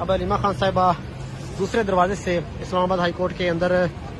अब अलीमा खान साहिबा दूसरे दरवाजे से इस्लामाबाद हाई कोर्ट के अंदर।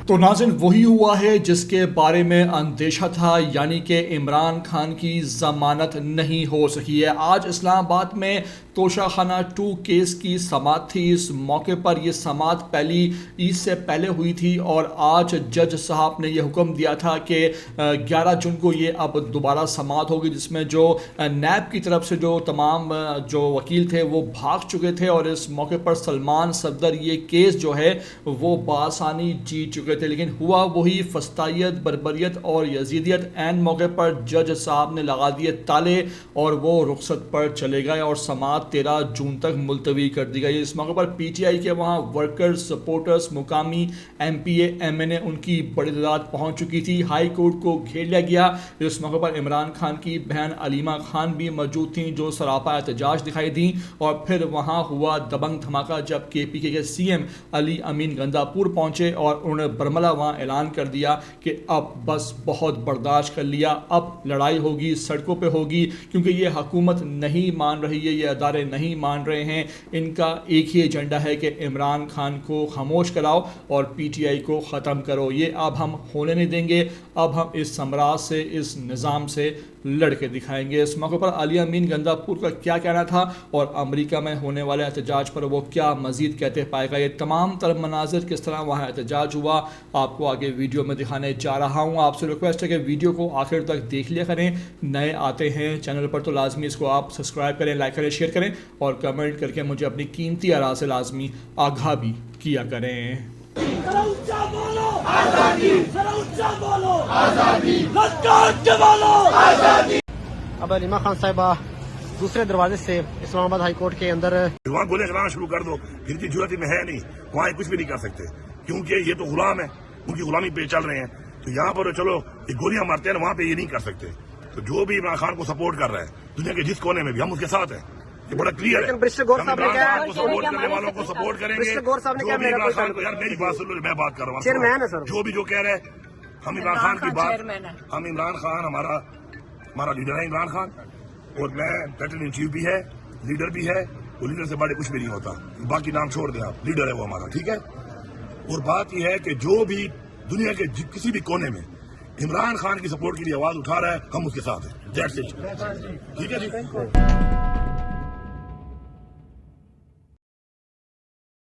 तो नाज़रीन वही हुआ है जिसके बारे में अंदेशा था, यानी कि इमरान खान की जमानत नहीं हो सकी है। आज इस्लामाबाद में तोशाखाना 2 केस की समाअत थी। इस मौके पर यह समाअत पहली ईद से पहले हुई थी और आज जज साहब ने यह हुक्म दिया था कि 11 जून को ये अब दोबारा समाअत होगी, जिसमें जो नैब की तरफ से जो तमाम जो वकील थे वो भाग चुके थे और इस मौके पर सलमान सफदर ये केस जो है वो बासानी जीत चुके थे। लेकिन हुआ वही फस्तायत, बर्बरियत और यजीदियत। एन मौके पर जज साहब ने लगा दिए ताले और वो रुखसत पर चले गए और समाअत 13 जून तक मुलतवी कर दी गई। इस मौके पर पीटीआई के वहाँ वर्कर्स, सपोर्टर्स, मुकामी एमपीए, एमएनए उनकी बड़ी तादाद पहुँच चुकी थी। हाई कोर्ट को घेर लिया गया। इस मौके पर इमरान खान की बहन अलीमा खान भी मौजूद थी, जो सरापा एहतजाज दिखाई दी। और फिर वहाँ हुआ दबंग धमाका जब केपीके के सीएम अली अमीन गंदापुर पहुँचे और उन्होंने बरमला वहाँ ऐलान कर दिया कि अब बस बहुत बर्दाश्त कर लिया, अब लड़ाई होगी, सड़कों पे होगी, क्योंकि ये हुकूमत नहीं मान रही है, ये अदारे नहीं मान रहे हैं। इनका एक ही एजेंडा है कि इमरान खान को खामोश कराओ और पीटीआई को ख़त्म करो। ये अब हम होने नहीं देंगे, अब हम इस साम्राज्य से, इस निज़ाम से लड़के दिखाएंगे। इस मौके पर अली अमीन गंदापुर का क्या कहना था और अमेरिका में होने वाले एहतजाज पर वो क्या मज़ीद कहते पाएगा, ये तमाम तरह मनाजिर किस तरह वहाँ एहतजाज हुआ, आपको आगे वीडियो में दिखाने जा रहा हूँ। आपसे रिक्वेस्ट है कि वीडियो को आखिर तक देख लिया करें। नए आते हैं चैनल पर तो लाजमी इसको आप सब्सक्राइब करें, लाइक करें, शेयर करें और कमेंट करके मुझे अपनी कीमती आरा से लाजमी आगाह भी किया करें। अब अलीमा खान साहिबा दूसरे दरवाजे से इस्लामाबाद हाई कोर्ट के अंदर। वहाँ गोले चलाना शुरू कर दो, इनकी जरूरत में है नहीं, वहाँ कुछ भी नहीं कर सकते, क्योंकि ये तो गुलाम है, उनकी गुलामी पे चल रहे हैं। तो यहाँ पर चलो ये गोलियां मारते हैं, वहाँ पे ये नहीं कर सकते। तो जो भी इमरान खान को सपोर्ट कर रहा है दुनिया के जिस कोने में भी, हम उसके साथ हैं, ये बड़ा क्लियर है। गौर साहब ने क्या सपोर्ट करने वालों को सपोर्ट करेंगे। गौर साहब ने क्या इमरान खान को, यार मेरी बात सुन लो, मैं बात कर रहा हूँ, चेयरमैन है सर, जो भी जो कह रहे हैं, हम इमरान खान की बात, हम इमरान खान हमारा लीडर है इमरान खान, और मैं बैटल इन चीफ भी है, लीडर भी है, वो लीडर से बड़े कुछ भी नहीं होता, बाकी नाम छोड़ दें आप, लीडर है वो हमारा, ठीक है। और बात यह है कि जो भी दुनिया के किसी भी कोने में इमरान खान की सपोर्ट के लिए आवाज उठा रहा है, हम उसके साथ हैं, दैट्स इट, ठीक है जी।